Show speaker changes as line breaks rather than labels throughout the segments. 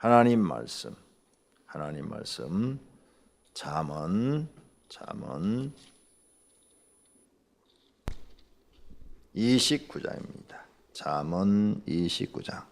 하나님 말씀 잠언 29장입니다. 잠언 29장.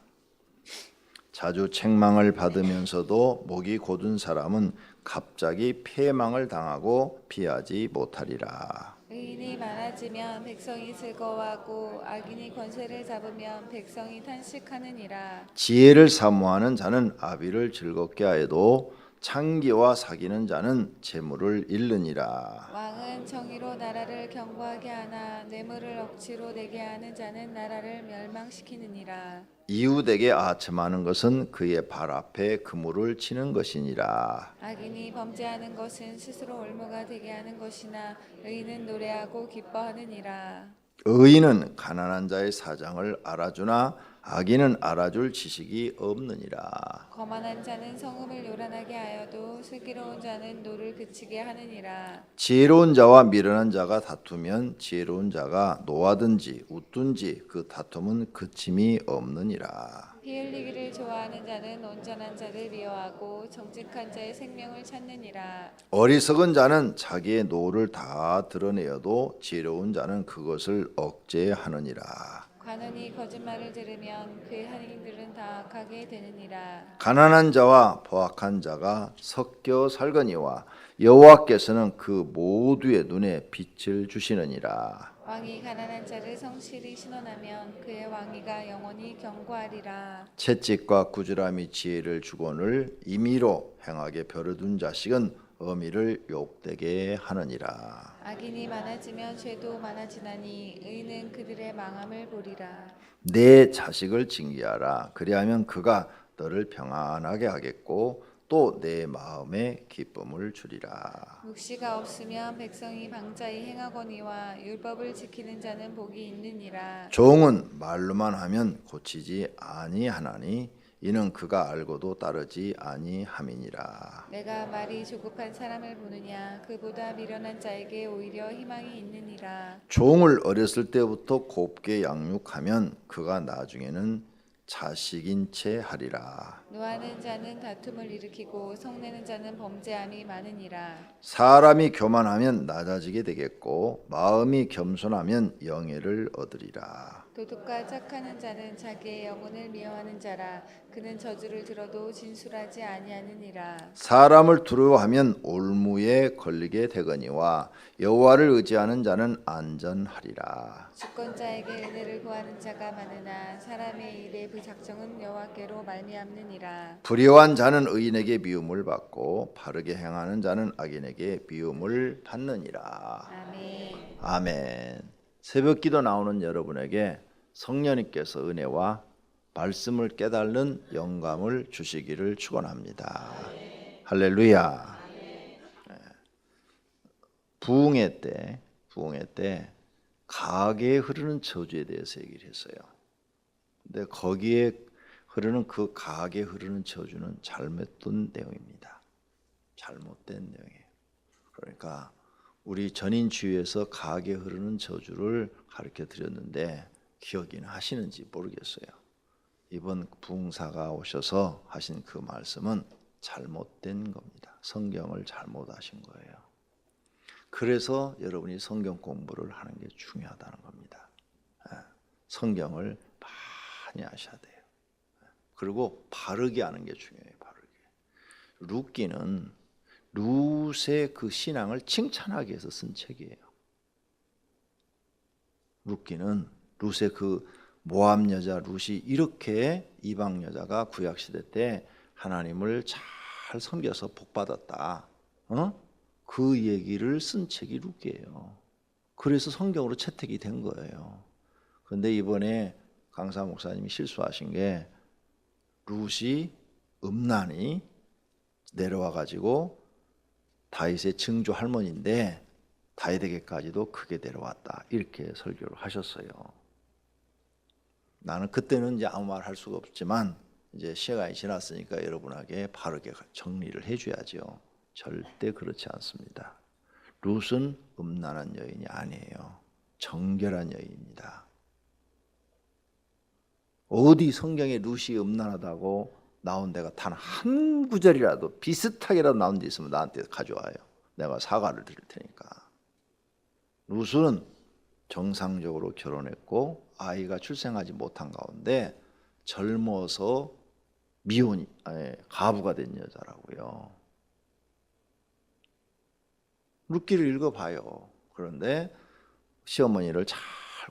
자주 책망을 받으면서도 목이 곧은 사람은 갑자기 패망을 당하고 피하지 못하리라.
의인이 많아지면 백성이 즐거워하고 악인이 권세를 잡으면 백성이 탄식하느니라.
지혜를 사모하는 자는 아비를 즐겁게 하여도 창기와 사귀는 자는 재물을 잃느니라.
왕은 정의로 나라를 견고하게 하나 뇌물을 억지로 내게 하는 자는 나라를 멸망시키느니라.
이웃에게 아첨하는 것은 그의 발 앞에 그물을 치는 것이니라.
악인이 범죄하는 것은 스스로 올무가 되게 하는 것이나 의인은 노래하고 기뻐하느니라.
의인은 가난한 자의 사정을 알아주나 악인은 알아줄 지식이 없느니라.
거만한 자는 성음을 요란하게 하여도 슬기로운 자는 노를 그치게 하느니라.
지혜로운 자와 미련한 자가 다투면 지혜로운 자가 노하든지 웃든지 그 다툼은 그침이 없느니라.
피 흘리기를 좋아하는 자는 온전한 자를 미워하고 정직한 자의 생명을 찾느니라.
어리석은 자는 자기의 노를 다 드러내어도 지혜로운 자는 그것을 억제하느니라.
관원이 거짓말을 들으면 그의 행위들은 다 악하게 되느니라.
가난한 자와 포악한 자가 섞여 살거니와 여호와께서는 그 모두의 눈에 빛을 주시느니라.
왕이 가난한 자를 성실히 신원하면 그의 왕위가 영원히 견고하리라.
채찍과 꾸지람이 지혜를 주거늘 임의로 행하게 벼르둔 자식은 어미를 욕되게 하느니라.
악인이 많아지면 죄도 많아지나니 의인은 그들의 망함을 보리라.
내 자식을 징계하라. 그리하면 그가 너를 평안하게 하겠고 또 내 마음에 기쁨을 주리라.
묵시가 없으면 백성이 방자히 행하거니와 율법을 지키는 자는 복이 있느니라.
종은 말로만 하면 고치지 아니하나니 이는 그가 알고도 따르지 아니함이니라.
내가 말이 조급한 사람을 보느냐 그보다 미련한 자에게 오히려 희망이 있느니라.
종을 어렸을 때부터 곱게 양육하면 그가 나중에는 자식인 채 하리라.
노하는 자는 다툼을 일으키고 성내는 자는 범죄함이 많으니라.
사람이 교만하면 낮아지게 되겠고 마음이 겸손하면 영예를 얻으리라.
도둑과 착하는 자는 자기의 영혼을 미워하는 자라. 그는 저주를 들어도 진술하지 아니하느니라.
사람을 두려워하면 올무에 걸리게 되거니와 여호와를 의지하는 자는 안전하리라.
주권자에게 은혜를 구하는 자가 많으나 사람의 일의 부작정은 여호와께로 말미암느니라.
불의한 자는 의인에게 미움을 받고 바르게 행하는 자는 악인에게 미움을 받느니라.
아멘.
아멘. 새벽기도 나오는 여러분에게 성령님께서 은혜와 말씀을 깨달는 영감을 주시기를 축원합니다. 할렐루야. 부흥회 때 가게에 흐르는 저주에 대해서 얘기를 했어요. 근데 거기에 흐르는 그 가게에 흐르는 저주는 잘못된 내용입니다. 잘못된 내용이에요. 그러니까 우리 전인주의에서 가게에 흐르는 저주를 가르쳐 드렸는데 기억이나 하시는지 모르겠어요. 이번 부흥사가 오셔서 하신 그 말씀은 잘못된 겁니다. 성경을 잘못하신 거예요. 그래서 여러분이 성경 공부를 하는 게 중요하다는 겁니다. 성경을 많이 하셔야 돼요. 그리고 바르게 하는 게 중요해요. 바르게. 룻기는 룻의 그 신앙을 칭찬하기 위해서 쓴 책이에요. 룻기는 룻의 그 모압 여자 룻이 이렇게 이방 여자가 구약 시대 때 하나님을 잘 섬겨서 복 받았다. 그 얘기를 쓴 책이 룻기예요. 그래서 성경으로 채택이 된 거예요. 그런데 이번에 강사 목사님이 실수하신 게 룻이 음란이 내려와 가지고 다윗의 증조 할머니인데 다윗에게까지도 크게 내려왔다. 이렇게 설교를 하셨어요. 나는 그때는 이제 아무 말 할 수가 없지만 이제 시간이 지났으니까 여러분에게 바르게 정리를 해줘야죠. 절대 그렇지 않습니다. 룻은 음란한 여인이 아니에요. 정결한 여인입니다. 어디 성경에 룻이 음란하다고 나온 데가 단 한 구절이라도 비슷하게라도 나온 데 있으면 나한테 가져와요. 내가 사과를 드릴 테니까. 룻은 정상적으로 결혼했고 아이가 출생하지 못한 가운데 젊어서 가부가 된 여자라고요. 룻기를 읽어봐요. 그런데 시어머니를 잘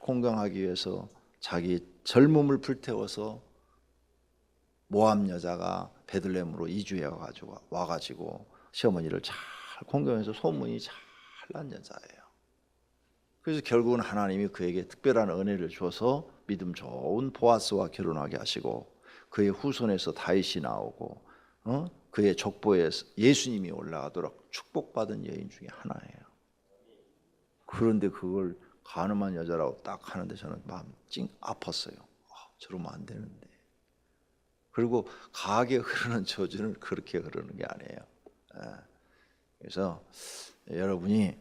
공경하기 위해서 자기 젊음을 불태워서 모함 여자가 베들레헴으로 이주해 와가지고 시어머니를 잘 공경해서 소문이 잘 난 여자예요. 그래서 결국은 하나님이 그에게 특별한 은혜를 줘서 믿음 좋은 보아스와 결혼하게 하시고 그의 후손에서 다윗이 나오고 그의 족보에 예수님이 올라가도록 축복받은 여인 중에 하나예요. 그런데 그걸 가늠한 여자라고 딱 하는데 저는 마음이 찡 아팠어요. 저러면 안 되는데. 그리고 가하게 흐르는 저주는 그렇게 흐르는 게 아니에요. 그래서 여러분이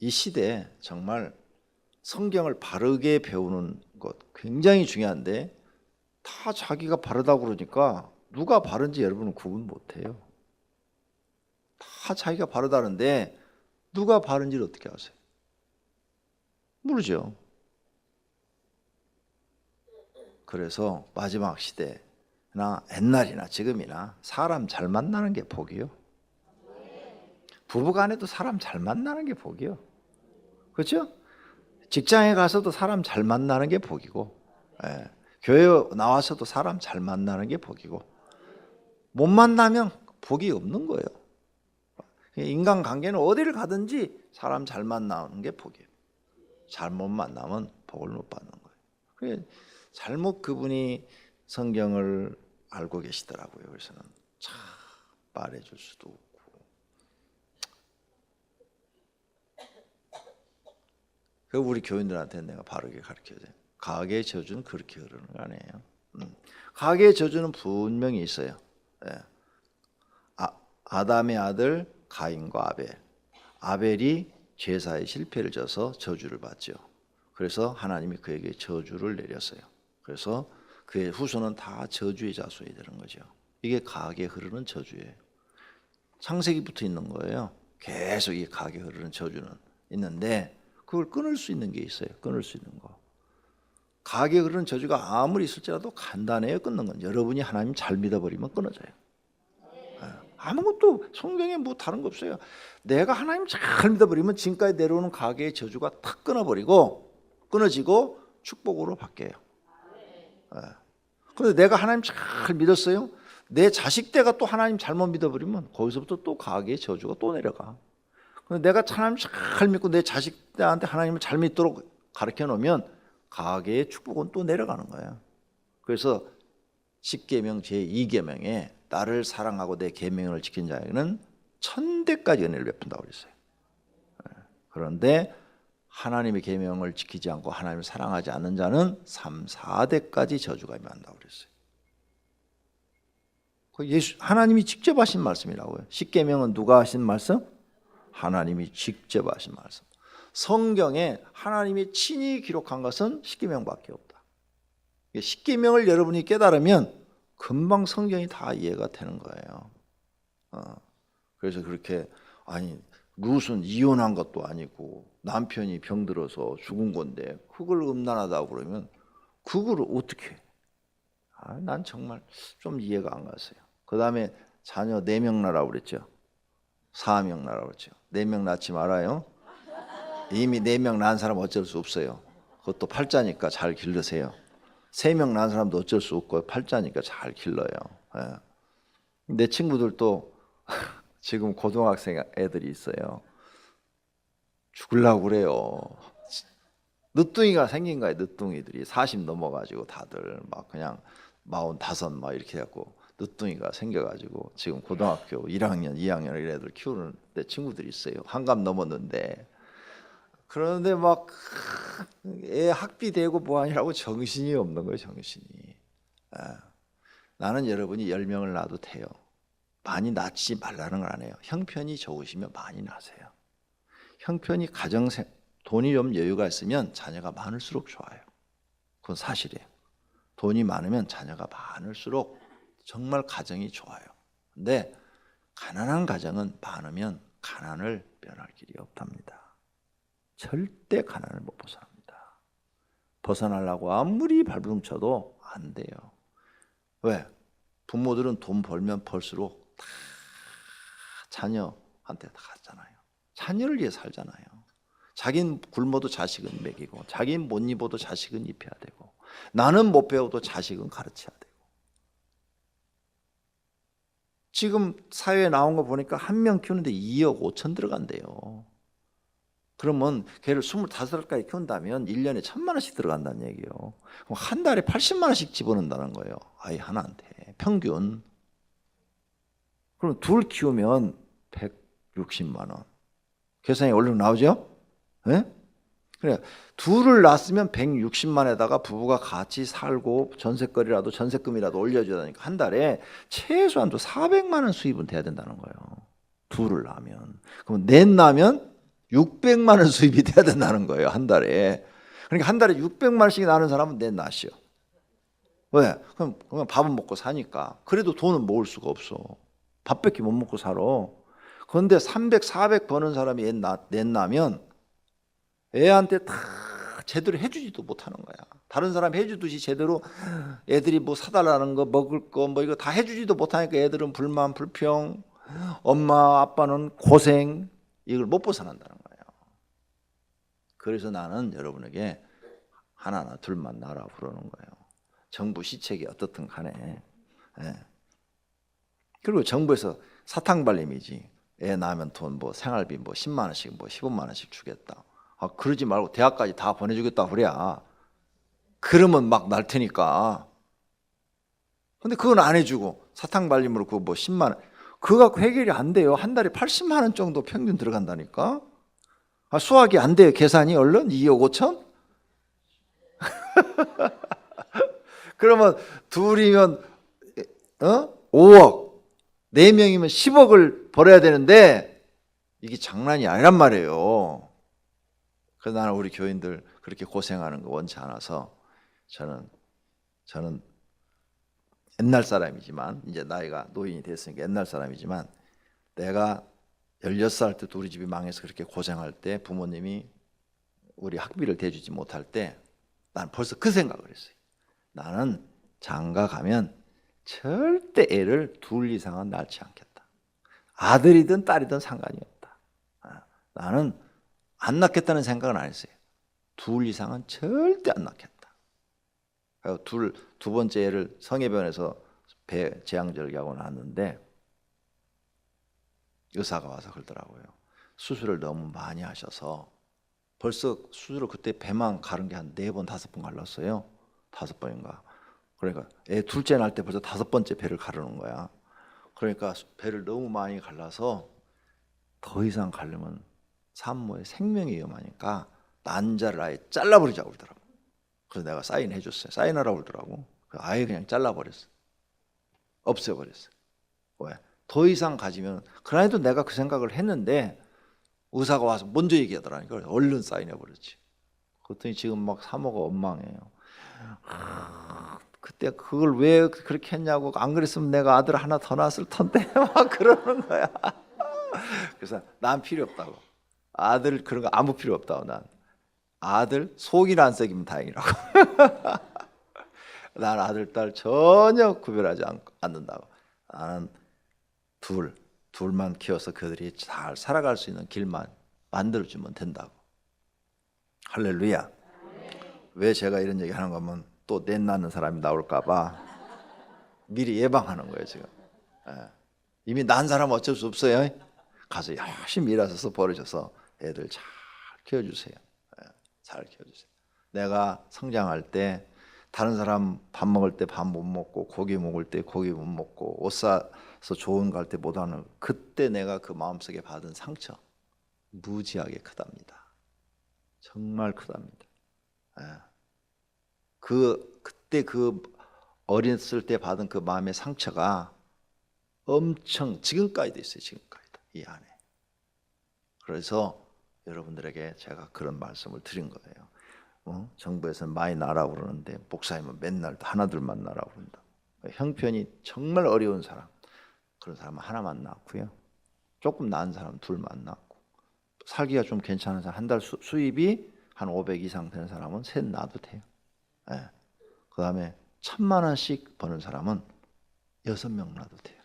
이 시대에 정말 성경을 바르게 배우는 것 굉장히 중요한데 다 자기가 바르다고 그러니까 누가 바른지 여러분은 구분 못해요. 다 자기가 바르다는데 누가 바른지를 어떻게 아세요? 모르죠. 그래서 마지막 시대나 옛날이나 지금이나 사람 잘 만나는 게 복이요. 부부간에도 사람 잘 만나는 게 복이요. 그렇죠? 직장에 가서도 사람 잘 만나는 게 복이고, 교회 나와서도 사람 잘 만나는 게 복이고, 못 만나면 복이 없는 거예요. 인간관계는 어디를 가든지 사람 잘 만나는 게 복이에요. 잘못 만나면 복을 못 받는 거예요. 잘못 그분이 성경을 알고 계시더라고요. 그래서는 참 말해줄 수도 없고. 그 우리 교인들한테 내가 바르게 가르쳐야 돼요. 가게의 저주는 그렇게 흐르는 거 아니에요. 가게의 저주는 분명히 있어요. 아담의 아들 가인과 아벨이 제사에 실패를 져서 저주를 받죠. 그래서 하나님이 그에게 저주를 내렸어요. 그래서 그의 후손은 다 저주의 자손이 되는 거죠. 이게 가게에 흐르는 저주예요. 창세기부터 있는 거예요. 계속 이 가게에 흐르는 저주는 있는데 그걸 끊을 수 있는 게 있어요. 끊을 수 있는 거. 가게에 흐르는 저주가 아무리 있을지라도 간단해요. 끊는 건. 여러분이 하나님 잘 믿어버리면 끊어져요. 아무것도 성경에 뭐 다른 거 없어요. 내가 하나님 잘 믿어버리면 지금까지 내려오는 가게의 저주가 탁 끊어지고 축복으로 바뀌어요. 그런데 내가 하나님 잘 믿었어요. 내 자식 때가 또 하나님 잘못 믿어버리면 거기서부터 또 가게의 저주가 또 내려가. 그런데 내가 하나님 잘 믿고 내 자식 때한테 하나님을 잘 믿도록 가르쳐 놓으면 가게의 축복은 또 내려가는 거예요. 그래서 십계명 제2계명에 나를 사랑하고 내 계명을 지킨 자에게는 1000대까지 은혜를 베푼다고 그랬어요. 그런데 하나님의 계명을 지키지 않고 하나님을 사랑하지 않는 자는 3, 4대까지 저주가 임한다고 그랬어요. 하나님이 직접 하신 말씀이라고요. 십계명은 누가 하신 말씀? 하나님이 직접 하신 말씀. 성경에 하나님이 친히 기록한 것은 십계명밖에 없다. 십계명을 여러분이 깨달으면 금방 성경이 다 이해가 되는 거예요. 그래서 그렇게 룻은 이혼한 것도 아니고 남편이 병들어서 죽은 건데 그걸 음란하다고 그러면 그걸 어떻게 해? 난 정말 좀 이해가 안 갔어요. 그 다음에 자녀 4명 낳으라고 그랬죠. 4명 낳으라고 그랬죠. 4명 낳지 말아요. 이미 4명 낳은 사람 어쩔 수 없어요. 그것도 팔자니까 잘 기르세요. 3명 낳은 사람도 어쩔 수 없고 팔자니까 잘 길러요. 내 친구들도 지금 고등학생 애들이 있어요. 죽으려고 그래요. 늦둥이가 생긴 거예요. 늦둥이들이 40 넘어가지고 다들 막 그냥 45 막 이렇게 해갖고 늦둥이가 생겨가지고 지금 고등학교 1학년, 2학년 이런 애들 키우는 내 친구들이 있어요. 한갑 넘었는데 그런데 막 애 학비 대고 뭐하냐고 정신이 없는 거예요. 정신이. 나는 여러분이 10명을 낳아도 돼요. 많이 낳지 말라는 건 아니에요. 형편이 좋으시면 많이 낳으세요. 형편이 돈이 좀 여유가 있으면 자녀가 많을수록 좋아요. 그건 사실이에요. 돈이 많으면 자녀가 많을수록 정말 가정이 좋아요. 근데 가난한 가정은 많으면 가난을 면할 길이 없답니다. 절대 가난을 못 벗어납니다. 벗어나려고 아무리 발버둥쳐도 안 돼요. 왜? 부모들은 돈 벌면 벌수록 다 자녀한테 다 갔잖아요. 자녀를 위해 살잖아요. 자긴 굶어도 자식은 먹이고, 자긴 못 입어도 자식은 입혀야 되고, 나는 못 배워도 자식은 가르쳐야 되고. 지금 사회에 나온 거 보니까 한 명 키우는데 2억 5천 들어간대요. 그러면 걔를 25살까지 키운다면 1년에 1,000만 원씩 들어간다는 얘기예요. 그럼 한 달에 80만 원씩 집어넣는다는 거예요. 아이 하나한테 평균. 그럼 둘 키우면 160만 원. 계산이 얼른 나오죠? 네? 그래, 둘을 낳았으면 160만에다가 부부가 같이 살고 전세거리라도 전세금이라도 올려줘야 되니까 한 달에 최소한도 400만 원 수입은 돼야 된다는 거예요. 둘을 낳으면. 그럼 넷 낳으면 600만 원 수입이 돼야 된다는 거예요. 한 달에. 그러니까 한 달에 600만 원씩 나는 사람은 넷 낳으시오. 왜? 그럼 밥은 먹고 사니까. 그래도 돈은 모을 수가 없어. 밥밖에 못 먹고 살아. 그런데 300, 400 버는 사람이 넷 낳으면 애한테 다 제대로 해주지도 못하는 거야. 다른 사람 해주듯이 제대로 애들이 뭐 사달라는 거 먹을 거 뭐 이거 다 해주지도 못하니까 애들은 불만 불평, 엄마 아빠는 고생, 이걸 못 벗어난다는 거예요. 그래서 나는 여러분에게 하나나 둘만 낳으라 그러는 거예요. 정부 시책이 어떻든 간에. 예. 그리고 정부에서 사탕발림이지. 애 낳으면 돈 뭐 생활비 뭐 10만 원씩 뭐 15만 원씩 주겠다. 아, 그러지 말고 대학까지 다 보내주겠다 그래야. 그러면 막 날 테니까. 근데 그건 안 해주고 사탕발림으로 그거 뭐 10만 원. 그거 갖고 해결이 안 돼요. 한 달에 80만 원 정도 평균 들어간다니까. 아, 수학이 안 돼요. 계산이 얼른 2억 5천? 그러면 둘이면 5억, 4명이면 10억을 벌어야 되는데 이게 장난이 아니란 말이에요. 그래서 나는 우리 교인들 그렇게 고생하는 거 원치 않아서 저는 옛날 사람이지만 이제 나이가 노인이 됐으니까 옛날 사람이지만 내가 16살 때 우리 집이 망해서 그렇게 고생할 때 부모님이 우리 학비를 대주지 못할 때 난 벌써 그 생각을 했어요. 나는 장가 가면 절대 애를 둘 이상은 낳지 않겠다. 아들이든 딸이든 상관이 없다. 나는 안 낳겠다는 생각은 안 했어요. 둘 이상은 절대 안 낳겠다. 두 번째 애를 성해병원에서 배 제왕절개하고 낳았는데 의사가 와서 그러더라고요. 수술을 너무 많이 하셔서 벌써 수술을 그때 배만 가른 게 한 4번, 5번 갈랐어요. 5번인가. 그러니까 애 둘째 낳을 때 벌써 5번째 배를 가르는 거야. 그러니까 배를 너무 많이 갈라서 더 이상 가려면 산모의 생명이 위험하니까 난자를 아예 잘라버리자고 그러더라고. 그래서 내가 사인해 줬어요. 사인하라고 그러더라고. 아예 그냥 잘라버렸어. 없애버렸어. 왜? 더 이상 가지면, 그날도 내가 그 생각을 했는데 의사가 와서 먼저 얘기하더라니까. 얼른 사인해버렸지. 그랬더니 지금 막 사모가 원망해요. 그때 그걸 왜 그렇게 했냐고, 안 그랬으면 내가 아들 하나 더 낳았을 텐데 막 그러는 거야. 그래서 난 필요 없다고. 아들 그런 거 아무 필요 없다고. 난 아들 속이나 안 썩이면 다행이라고. 난 아들 딸 전혀 구별하지 않는다고. 나는 둘만 키워서 그들이 잘 살아갈 수 있는 길만 만들어주면 된다고. 할렐루야. 왜 제가 이런 얘기 하는 거면 또 넷 낳는 사람이 나올까 봐 미리 예방하는 거예요 지금. 이미 낳은 사람 어쩔 수 없어요. 가서 열심히 일하셔서 벌으셔서 애들 잘 키워주세요. 잘 키워주세요. 내가 성장할 때 다른 사람 밥 먹을 때 밥 못 먹고 고기 먹을 때 고기 못 먹고 옷 사서 좋은 거 할 때 못 하는, 그때 내가 그 마음속에 받은 상처 무지하게 크답니다. 정말 크답니다. 그때 그 어렸을 때 받은 그 마음의 상처가 엄청 지금까지도 있어요. 지금까지도 이 안에. 그래서 여러분들에게 제가 그런 말씀을 드린 거예요. 정부에서는 많이 나라고 그러는데 목사님은 맨날 하나둘만 나라고 그런다. 형편이 정말 어려운 사람, 그런 사람은 하나만 낳고요. 조금 나은 사람은 둘만 낳고, 살기가 좀 괜찮은 사람, 한 달 수입이 한 500 이상 되는 사람은 셋 낳아도 돼요. 예. 그 다음에 1000만 원씩 버는 사람은 6명 낳아도 돼요.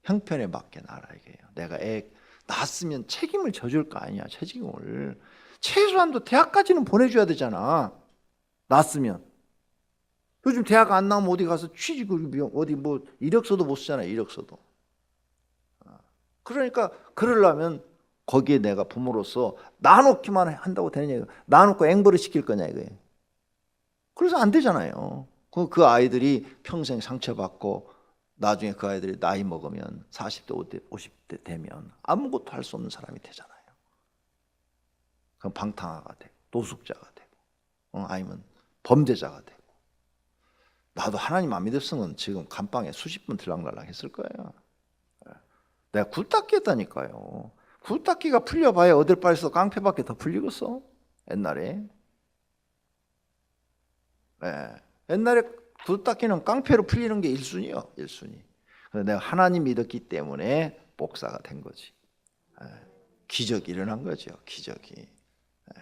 형편에 맞게 낳아라 이게요. 내가 애 낳았으면 책임을 져줄 거 아니야. 책임을 최소한도 대학까지는 보내줘야 되잖아. 낳았으면. 요즘 대학 안 나오면 어디 가서 취직을 어디 뭐 이력서도 못 쓰잖아요. 이력서도. 그러니까 그러려면 거기에 내가 부모로서 낳아놓기만 한다고 되는 얘기예요. 낳아놓고 앵벌을 시킬 거냐 이거예요. 그래서 안 되잖아요. 그 아이들이 평생 상처받고 나중에 그 아이들이 나이 먹으면 40대 50대 되면 아무것도 할 수 없는 사람이 되잖아요. 그럼 방탕아가 되고 노숙자가 되고 아니면 범죄자가 되고. 나도 하나님 안 믿었으면 지금 감방에 수십 분 들락날락 했을 거예요. 내가 굴닦기 했다니까요. 굴닦기가 풀려봐야 어딜 바에서 깡패밖에 더 풀리겠어. 옛날에. 네. 옛날에 굴닦기는 깡패로 풀리는 게 1순위요. 1순위. 그래서 내가 하나님 믿었기 때문에 복사가 된 거지. 네. 기적이 일어난 거죠. 기적이. 네.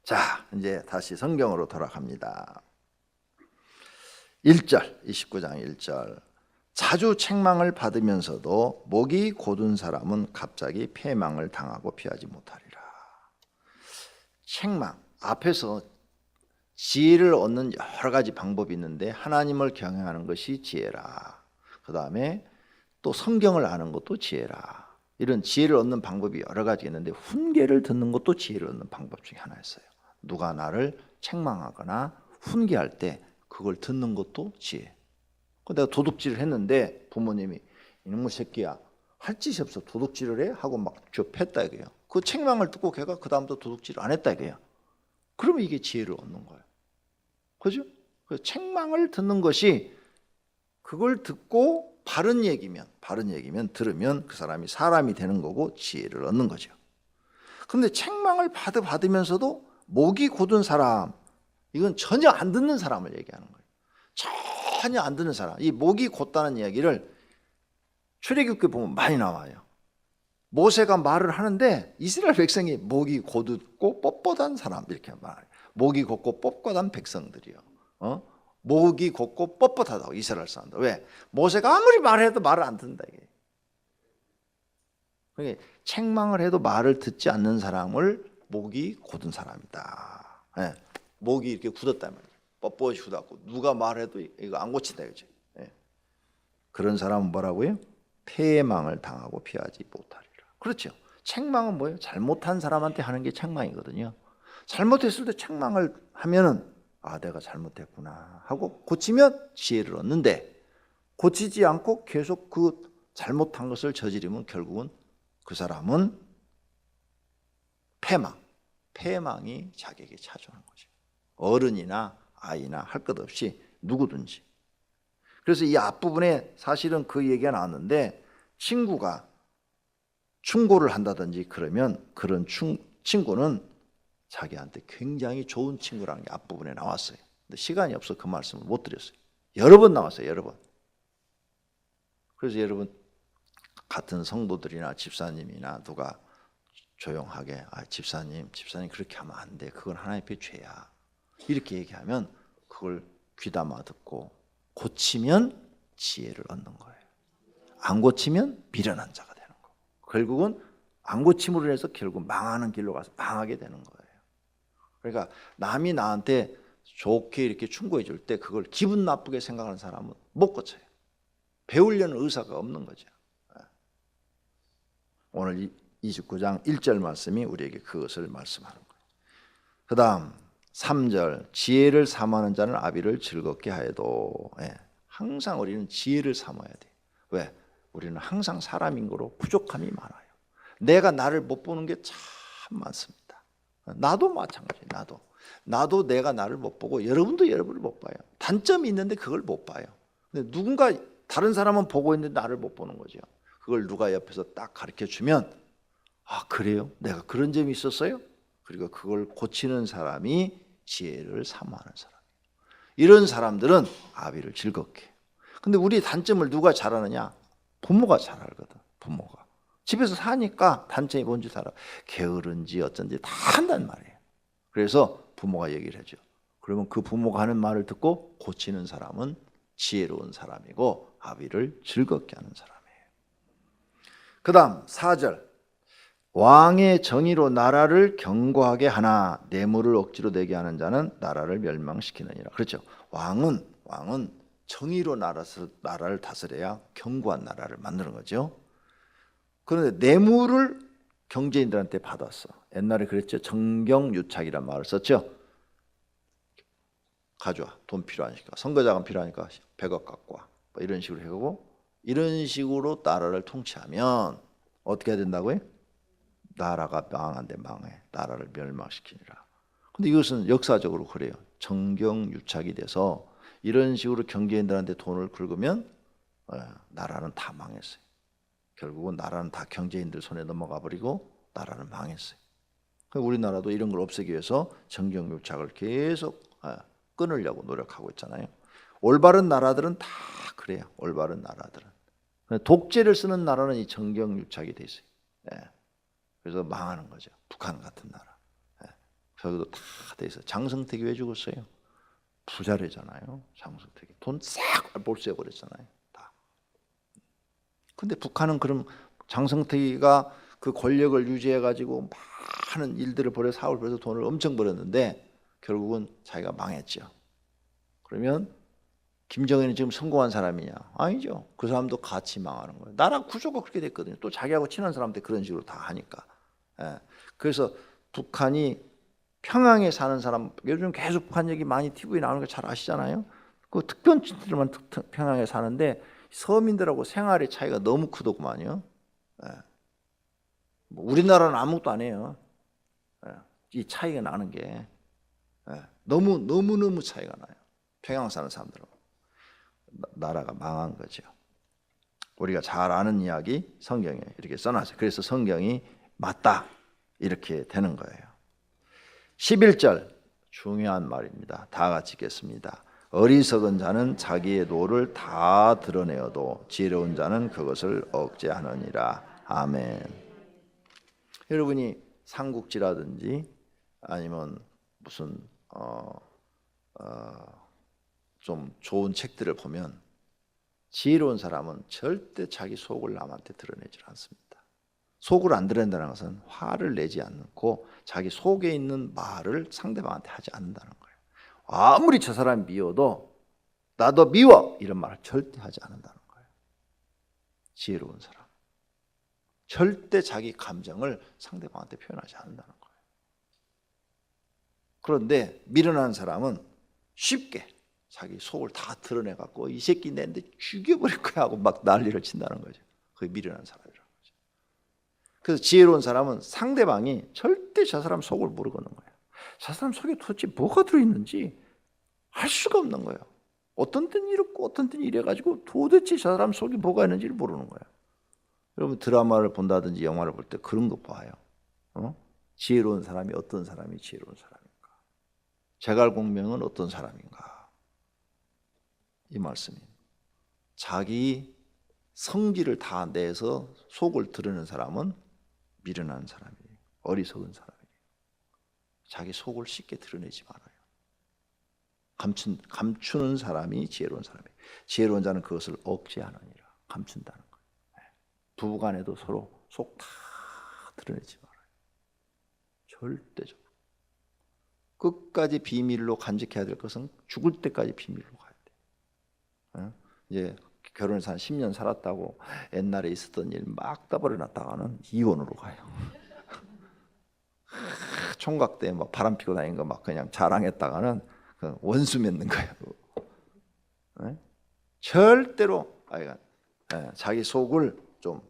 자, 이제 다시 성경으로 돌아갑니다. 1절, 29장 1절. 자주 책망을 받으면서도 목이 곧은 사람은 갑자기 패망을 당하고 피하지 못하리라. 책망, 앞에서 지혜를 얻는 여러 가지 방법이 있는데 하나님을 경외하는 것이 지혜라. 그 다음에 또 성경을 아는 것도 지혜라. 이런 지혜를 얻는 방법이 여러 가지 있는데 훈계를 듣는 것도 지혜를 얻는 방법 중에 하나였어요. 누가 나를 책망하거나 훈계할 때 그걸 듣는 것도 지혜. 내가 도둑질을 했는데 부모님이 이놈의 새끼야 할 짓이 없어 도둑질을 해? 하고 막 좁혔다 이거예요. 그 책망을 듣고 걔가 그 다음부터 도둑질을 안 했다 이거예요. 그러면 이게 지혜를 얻는 거예요. 그죠? 그래서 책망을 듣는 것이 그걸 듣고 바른 얘기면 들으면 그 사람이 사람이 되는 거고 지혜를 얻는 거죠. 그런데 책망을 받으면서도 목이 곧은 사람, 이건 전혀 안 듣는 사람을 얘기하는 거예요. 전혀 안 듣는 사람. 이 목이 곧다는 이야기를 출애굽기에 보면 많이 나와요. 모세가 말을 하는데 이스라엘 백성이 목이 곧고 뻣뻣한 사람 이렇게 말해요. 목이 곧고 뻣뻣한 백성들이요. 목이 곧고 뻣뻣하다고 이스라엘 사람들. 왜? 모세가 아무리 말해도 말을 안 듣는다 이게. 그러니까 책망을 해도 말을 듣지 않는 사람을 목이 곧은 사람이다. 네. 목이 이렇게 굳었단 말이에요. 뻣뻣이 굳었고 누가 말해도 이거 안 고친다 이거지. 네. 그런 사람은 뭐라고요? 패망을 당하고 피하지 못하리라. 그렇죠. 책망은 뭐예요? 잘못한 사람한테 하는 게 책망이거든요. 잘못했을 때 책망을 하면은 아 내가 잘못했구나 하고 고치면 지혜를 얻는데 고치지 않고 계속 그 잘못한 것을 저지르면 결국은 그 사람은 패망이 자기에게 찾아오는 거죠. 어른이나 아이나 할 것 없이 누구든지. 그래서 이 앞부분에 사실은 그 얘기가 나왔는데 친구가 충고를 한다든지 그러면 그런 친구는 자기한테 굉장히 좋은 친구라는 게 앞부분에 나왔어요. 근데 시간이 없어 그 말씀을 못 드렸어요. 여러 번 나왔어요. 여러 번. 그래서 여러분 같은 성도들이나 집사님이나 누가 조용하게 집사님 그렇게 하면 안 돼. 그건 하나님의 죄야. 이렇게 얘기하면 그걸 귀담아 듣고 고치면 지혜를 얻는 거예요. 안 고치면 미련한 자가 되는 거고 결국은 안 고침으로 해서 결국 망하는 길로 가서 망하게 되는 거예요. 그러니까 남이 나한테 좋게 이렇게 충고해 줄 때 그걸 기분 나쁘게 생각하는 사람은 못 고쳐요. 배우려는 의사가 없는 거죠. 오늘 29장 1절 말씀이 우리에게 그것을 말씀하는 거예요. 그 다음 3절 지혜를 삼하는 자는 아비를 즐겁게 하여도 항상 우리는 지혜를 삼아야 돼요. 왜? 우리는 항상 사람인 거로 부족함이 많아요. 내가 나를 못 보는 게 참 많습니다. 나도 마찬가지예요. 나도 내가 나를 못 보고 여러분도 여러분을 못 봐요. 단점이 있는데 그걸 못 봐요. 근데 누군가 다른 사람은 보고 있는데 나를 못 보는 거죠. 그걸 누가 옆에서 딱 가르쳐 주면 아 그래요? 내가 그런 점이 있었어요? 그리고 그걸 고치는 사람이 지혜를 사모하는 사람. 이런 사람들은 아비를 즐겁게 해요. 근데 우리 단점을 누가 잘 아느냐? 부모가 잘 알거든. 부모가 집에서 사니까 단점이 뭔지 다 알아. 게으른지 어쩐지 다 한단 말이에요. 그래서 부모가 얘기를 해줘. 그러면 그 부모가 하는 말을 듣고 고치는 사람은 지혜로운 사람이고 아비를 즐겁게 하는 사람이에요. 그 다음 4절, 왕의 정의로 나라를 견고하게 하나 뇌물을 억지로 내게 하는 자는 나라를 멸망시키느니라. 그렇죠. 왕은 정의로 나라를 다스려야 견고한 나라를 만드는 거죠. 그런데 뇌물을 경제인들한테 받았어. 옛날에 그랬죠. 정경유착이란 말을 썼죠. 가져와. 돈 필요하니까. 선거자금 필요하니까 100억 갖고 와. 뭐 이런 식으로 해가고 이런 식으로 나라를 통치하면 어떻게 해야 된다고요? 나라가 망한데 망해. 나라를 멸망시키니라. 근데 이것은 역사적으로 그래요. 정경유착이 돼서 이런 식으로 경제인들한테 돈을 긁으면 나라는 다 망했어요. 결국은 나라는 다 경제인들 손에 넘어가 버리고 나라는 망했어요. 우리나라도 이런 걸 없애기 위해서 정경유착을 계속 끊으려고 노력하고 있잖아요. 올바른 나라들은 다 그래요. 올바른 나라들은. 독재를 쓰는 나라는 이 정경유착이 돼 있어요. 그래서 망하는 거죠. 북한 같은 나라. 저기도 다 돼 있어요. 장성택이 왜 죽었어요? 부자래잖아요. 장성택이 돈 싹 몰수해 버렸잖아요. 다. 근데 북한은 그럼 장성택이가 그 권력을 유지해 가지고 많은 일들을 벌여 사업을 벌여서 돈을 엄청 벌었는데 결국은 자기가 망했죠. 그러면 김정은이 지금 성공한 사람이냐? 아니죠. 그 사람도 같이 망하는 거예요. 나라 구조가 그렇게 됐거든요. 또 자기하고 친한 사람한테 그런 식으로 다 하니까. 그래서 북한이 평양에 사는 사람, 요즘 계속 북한 얘기 많이 TV에 나오는 거 잘 아시잖아요. 그 특권층들만 평양에 사는데 서민들하고 생활의 차이가 너무 크더구만요. 뭐 우리나라는 아무것도 안 해요. 이 차이가 나는 게 너무 차이가 나요. 평양 사는 사람들하고 나라가 망한 거죠. 우리가 잘 아는 이야기 성경에 이렇게 써놨어요. 그래서 성경이 맞다 이렇게 되는 거예요. 11절 중요한 말입니다. 다 같이 읽겠습니다. 어리석은 자는 자기의 노를 다 드러내어도 지혜로운 자는 그것을 억제하느니라. 아멘. 여러분이 삼국지라든지 아니면 무슨 좀 좋은 책들을 보면 지혜로운 사람은 절대 자기 속을 남한테 드러내지 않습니다. 속을 안 드러낸다는 것은 화를 내지 않고 자기 속에 있는 말을 상대방한테 하지 않는다는 거예요. 아무리 저 사람이 미워도 나도 미워 이런 말을 절대 하지 않는다는 거예요. 지혜로운 사람 절대 자기 감정을 상대방한테 표현하지 않는다는 거예요. 그런데 미련한 사람은 쉽게 자기 속을 다 드러내갖고 이 새끼 내한테 죽여버릴 거야 하고 막 난리를 친다는 거죠. 그게 미련한 사람이라는 거죠. 그래서 지혜로운 사람은 상대방이 절대 저 사람 속을 모르는 거예요. 저 사람 속에 도대체 뭐가 들어있는지 알 수가 없는 거예요. 어떤 때는 이렇고 어떤 때는 이래가지고 도대체 저 사람 속에 뭐가 있는지를 모르는 거예요. 여러분 드라마를 본다든지 영화를 볼 때 그런 거 봐요. 지혜로운 사람이 어떤 사람이 지혜로운 사람인가? 제갈공명은 어떤 사람인가? 이 말씀이 자기 성질을 다 내서 속을 드러내는 사람은 미련한 사람이에요. 어리석은 사람이에요. 자기 속을 쉽게 드러내지 말아요. 감추는 사람이 지혜로운 사람이에요. 지혜로운 자는 그것을 억제하느니라. 감춘다는 거예요. 부부간에도 서로 속 다 드러내지 말아요. 절대적으로. 끝까지 비밀로 간직해야 될 것은 죽을 때까지 비밀로 가야 돼요. 이제 결혼해서 한 10년 살았다고 옛날에 있었던 일 막 떠버려놨다가는 이혼으로 가요. 총각 때 막 바람 피고 다니는 거 막 그냥 자랑했다가는 원수 맺는 거예요. 절대로 자기 속을 좀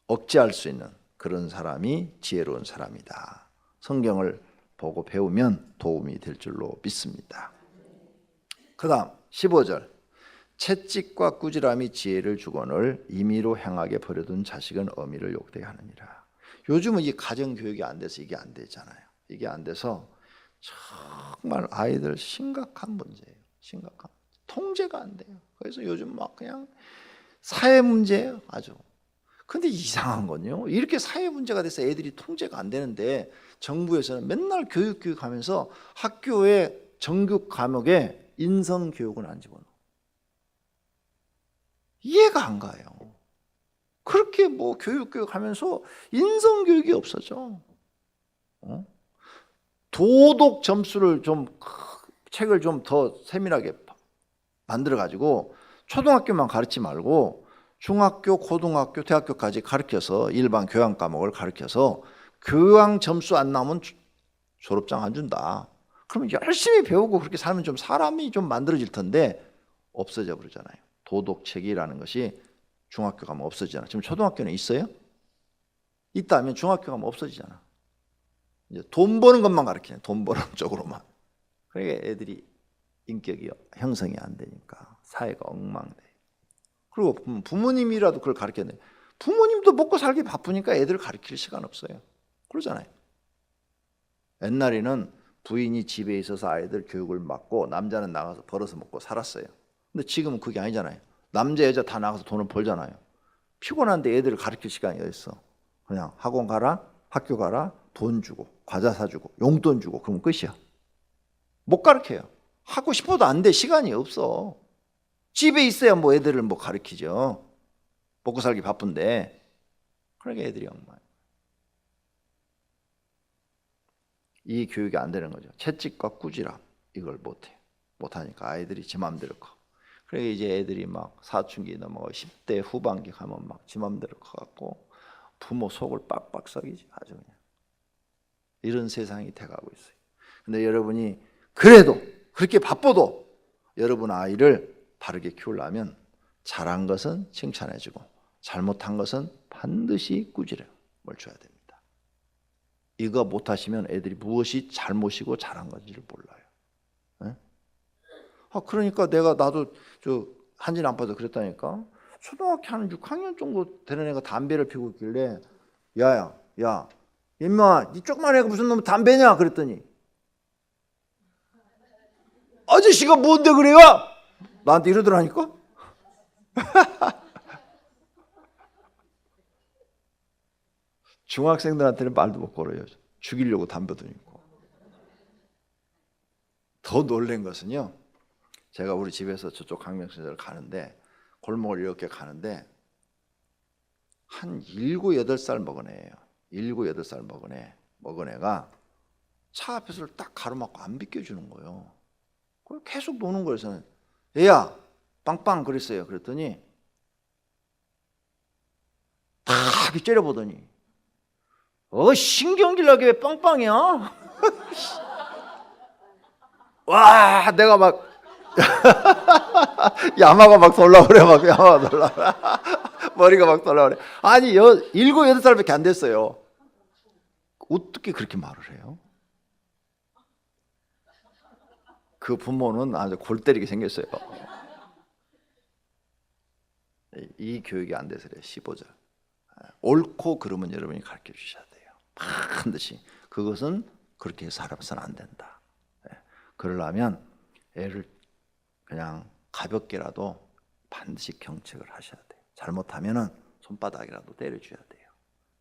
억제할 수 있는 그런 사람이 지혜로운 사람이다. 성경을 보고 배우면 도움이 될 줄로 믿습니다. 그 다음 15절 채찍과 꾸지람이 지혜를 주거늘 임의로 행하게 버려둔 자식은 어미를 욕되게 하느니라. 요즘은 이 가정교육이 안 돼서 이게 안 되잖아요. 이게 안 돼서 정말 아이들 심각한 문제예요. 심각한 문제. 통제가 안 돼요. 그래서 요즘 막 그냥 사회 문제예요. 아주. 근데 이상한 건요. 이렇게 사회 문제가 돼서 애들이 통제가 안 되는데 정부에서는 맨날 교육하면서 학교의 정규 과목에 인성 교육은 안 집어넣어. 이해가 안 가요. 그렇게 뭐 교육하면서 인성 교육이 없어져. 도덕 점수를 좀 책을 좀 더 세밀하게 만들어 가지고 초등학교만 가르치지 말고 중학교, 고등학교, 대학교까지 가르쳐서 일반 교양 과목을 가르쳐서 교양 점수 안 나오면 졸업장 안 준다. 그러면 열심히 배우고 그렇게 살면 좀 사람이 좀 만들어질 텐데 없어져 버리잖아요. 도덕책이라는 것이 중학교 가면 없어지잖아. 지금 초등학교는 있어요? 있다면 중학교 가면 없어지잖아. 이제 돈 버는 것만 가르치네. 돈 버는 쪽으로만. 그러니까 애들이 인격이 형성이 안 되니까 사회가 엉망돼. 그리고 부모님이라도 그걸 가르쳤네. 부모님도 먹고 살기 바쁘니까 애들을 가르칠 시간 없어요. 그러잖아요. 옛날에는 부인이 집에 있어서 아이들 교육을 맡고 남자는 나가서 벌어서 먹고 살았어요. 근데 지금은 그게 아니잖아요. 남자 여자 다 나가서 돈을 벌잖아요. 피곤한데 애들을 가르칠 시간이 어디 있어. 그냥 학원 가라, 학교 가라, 돈 주고 과자 사주고 용돈 주고 그러면 끝이야. 못 가르쳐요. 하고 싶어도 안 돼. 시간이 없어. 집에 있어야 뭐 애들을 뭐 가르치죠. 먹고 살기 바쁜데. 그러니까 애들이 엉망. 이 교육이 안 되는 거죠. 채찍과 꾸지람 이걸 못해. 못하니까 아이들이 지 맘대로 커. 그러니까 이제 애들이 막 사춘기 넘어가 10대 후반기 가면 막 지 맘대로 커갖고 부모 속을 빡빡 썩이지 아주 그냥. 이런 세상이 돼가고 있어요. 근데 여러분이 그래도 그렇게 바빠도 여러분 아이를 바르게 키우려면 잘한 것은 칭찬해주고 잘못한 것은 반드시 꾸지람을 줘야 됩니다. 이거 못하시면 애들이 무엇이 잘못이고 잘한 건지를 몰라요. 네? 그러니까 나도 한진 아빠도 그랬다니까. 초등학교 한 6학년 정도 되는 애가 담배를 피우고 있길래 야 임마 니 조그만 애가 무슨 놈 담배냐 그랬더니 아저씨가 뭔데 그래요? 나한테 이러더라니까. 중학생들한테는 말도 못 걸어요. 죽이려고 담배도 있고. 더 놀란 것은요. 제가 우리 집에서 저쪽 강명수를 가는데 골목을 이렇게 가는데 한 7, 8살 먹은 애예요. 7, 8살 먹은 애가 차 앞에서 딱 가로막고 안 비켜주는 거예요. 그걸 계속 노는 거예요. 저는 얘야 빵빵 그랬어요. 그랬더니 다 째려보더니 신경질나게 왜 빵빵이야? 와 내가 막 야마가 막 돌라오래 야마가 돌라오래 머리가 막 돌라오래. 아니 7, 8살밖에 안 됐어요. 어떻게 그렇게 말을 해요? 그 부모는 아주 골 때리게 생겼어요. 이 교육이 안 돼서 그래요. 15절 옳고 그름은 여러분이 가르쳐 주셔야 돼요. 반드시 그것은 그렇게 살아서는 안 된다. 그러려면 애를 그냥 가볍게라도 반드시 경책을 하셔야 돼요. 잘못하면은 손바닥이라도 때려줘야 돼요.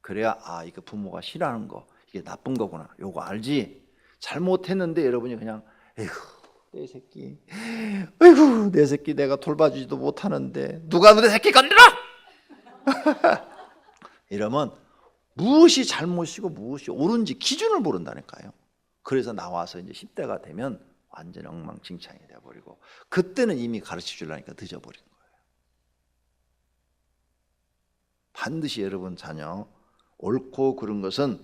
그래야 이거 부모가 싫어하는 거 이게 나쁜 거구나 요거 알지. 잘못했는데 여러분이 그냥 에휴 내 새끼 에휴 내 새끼 내가 돌봐주지도 못하는데 누가 내 새끼 건드려 이러면 무엇이 잘못이고 무엇이 옳은지 기준을 모른다니까요. 그래서 나와서 이제 10대가 되면 완전 엉망진창이 돼버리고 그때는 이미 가르쳐 주려니까 늦어버린 거예요. 반드시 여러분 자녀 옳고 그른 것은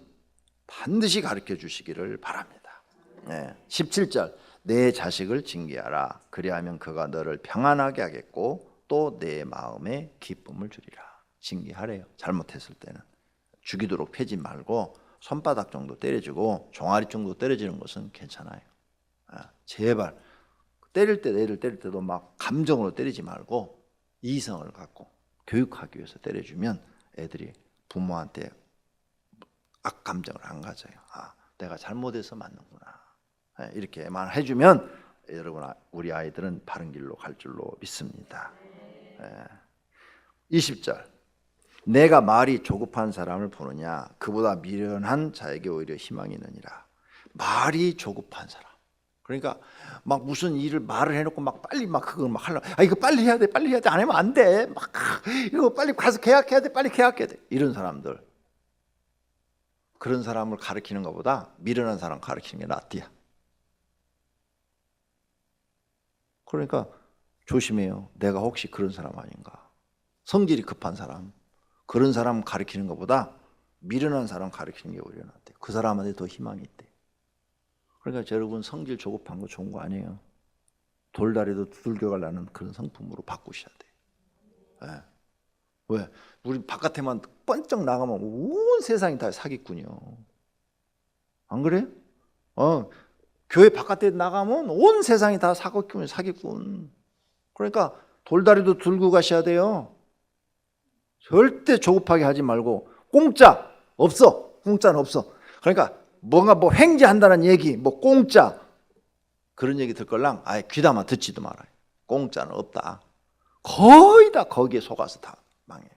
반드시 가르쳐 주시기를 바랍니다. 17절 내 자식을 징계하라. 그리하면 그가 너를 평안하게 하겠고 또 내 마음에 기쁨을 주리라. 징계하래요. 잘못했을 때는 죽이도록 패지 말고 손바닥 정도 때려주고 종아리 정도 때려주는 것은 괜찮아요. 제발 때릴 때 애를 때릴 때도 막 감정으로 때리지 말고 이성을 갖고 교육하기 위해서 때려주면 애들이 부모한테 악감정을 안 가져요. 내가 잘못해서 맞는구나. 이렇게만 해주면 여러분, 우리 아이들은 바른 길로 갈 줄로 믿습니다. 20절, 내가 말이 조급한 사람을 보느냐, 그보다 미련한 자에게 오히려 희망이 있느니라. 말이 조급한 사람, 그러니까 막 무슨 일을 말을 해놓고 막 빨리 막 그걸 막 하려고, 이거 빨리 해야 돼, 빨리 해야 돼, 안 하면 안 돼, 막 이거 빨리 가서 계약해야 돼, 빨리 계약해야 돼, 이런 사람들, 그런 사람을 가르치는 것보다 미련한 사람 가르치는 게 낫디야. 그러니까 조심해요. 내가 혹시 그런 사람 아닌가? 성질이 급한 사람, 그런 사람 가르치는 것보다 미련한 사람 가르치는 게 오히려 낫대. 그 사람한테 더 희망이 있대. 그러니까 여러분, 성질 조급한 거 좋은 거 아니에요. 돌다리도 두들겨가려는 그런 성품으로 바꾸셔야 돼. 왜? 우리 바깥에만 번쩍 나가면 온 세상이 다 사기꾼이요. 안 그래? 교회 바깥에 나가면 온 세상이 다 사기꾼. 그러니까 돌다리도 들고 가셔야 돼요. 절대 조급하게 하지 말고, 공짜 없어. 공짜는 없어. 그러니까 뭔가 뭐 횡재한다는 얘기, 뭐 공짜, 그런 얘기 들걸랑 아예 귀담아 듣지도 말아요. 공짜는 없다. 거의 다 거기에 속아서 다 망해.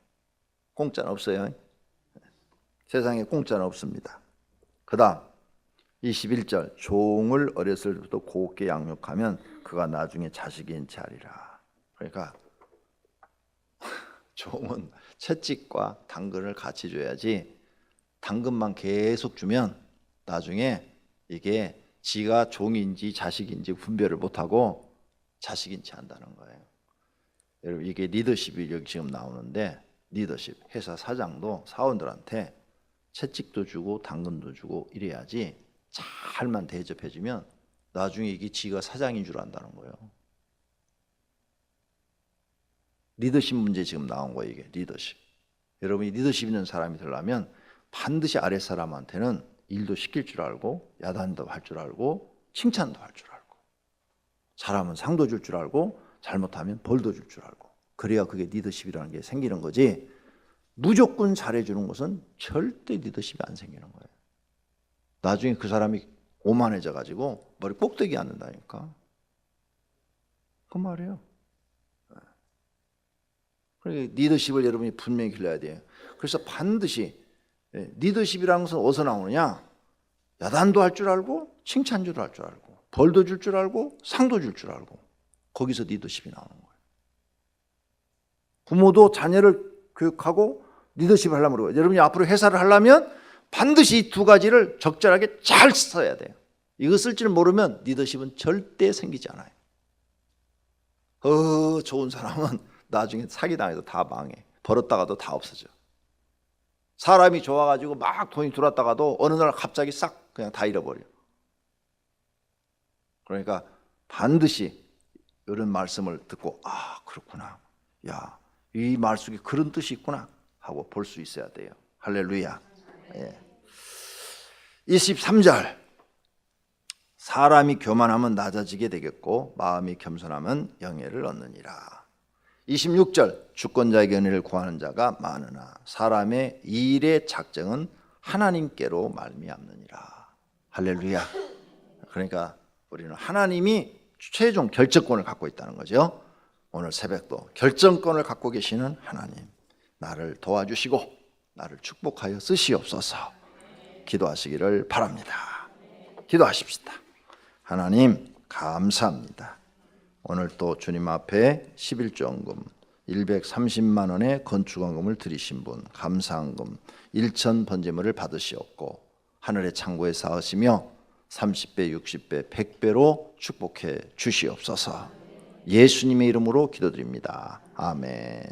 공짜는 없어요. 세상에 공짜는 없습니다. 그 다음 21절, 종을 어렸을 때부터 곱게 양육하면 그가 나중에 자식인 자리라. 그러니까 종은 채찍과 당근을 같이 줘야지, 당근만 계속 주면 나중에 이게 지가 종인지 자식인지 분별을 못하고 자식인 체 한다는 거예요. 여러분, 이게 리더십이 여기 지금 나오는데, 리더십, 회사 사장도 사원들한테 채찍도 주고 당근도 주고 이래야지 잘만 대접해주면 나중에 이게 지가 사장인 줄 안다는 거예요. 리더십 문제 지금 나온 거예요. 이게 리더십. 여러분이 리더십 있는 사람이 되려면 반드시 아랫사람한테는 일도 시킬 줄 알고, 야단도 할 줄 알고, 칭찬도 할 줄 알고, 잘하면 상도 줄 줄 알고, 잘못하면 벌도 줄 줄 알고, 그래야 그게 리더십이라는 게 생기는 거지, 무조건 잘해주는 것은 절대 리더십이 안 생기는 거예요. 나중에 그 사람이 오만해져 가지고 머리 꼭대기 앉는다니까. 그 말이에요. 그러니까 리더십을 여러분이 분명히 길러야 돼요. 그래서 반드시, 리더십이라는 것은 어디서 나오느냐? 야단도 할 줄 알고, 칭찬도 할 줄 알고, 벌도 줄 줄 알고, 상도 줄 줄 알고, 거기서 리더십이 나오는 거예요. 부모도 자녀를 교육하고 리더십을 하려면 그래요. 여러분이 앞으로 회사를 하려면 반드시 이 두 가지를 적절하게 잘 써야 돼요. 이거 쓸 줄 모르면 리더십은 절대 생기지 않아요. 좋은 사람은 나중에 사기당해도 다 망해. 벌었다가도 다 없어져. 사람이 좋아가지고 막 돈이 들어왔다가도 어느 날 갑자기 싹 그냥 다 잃어버려. 그러니까 반드시 이런 말씀을 듣고, 그렇구나, 야, 이 말 속에 그런 뜻이 있구나 하고 볼 수 있어야 돼요. 할렐루야. 23절, 사람이 교만하면 낮아지게 되겠고 마음이 겸손하면 영예를 얻느니라. 26절, 주권자에게 은혜를 구하는 자가 많으나 사람의 일의 작정은 하나님께로 말미암느니라. 할렐루야. 그러니까 우리는 하나님이 최종 결정권을 갖고 있다는 거죠. 오늘 새벽도 결정권을 갖고 계시는 하나님, 나를 도와주시고 나를 축복하여 쓰시옵소서. 기도하시기를 바랍니다. 기도하십시다. 하나님, 감사합니다. 오늘 또 주님 앞에 11조원금 130만 원의 건축원금을 드리신 분, 감사한금 1천 번제물을 받으시었고 하늘의 창고에 쌓으시며 30배, 60배, 100배로 축복해 주시옵소서. 예수님의 이름으로 기도드립니다. 아멘.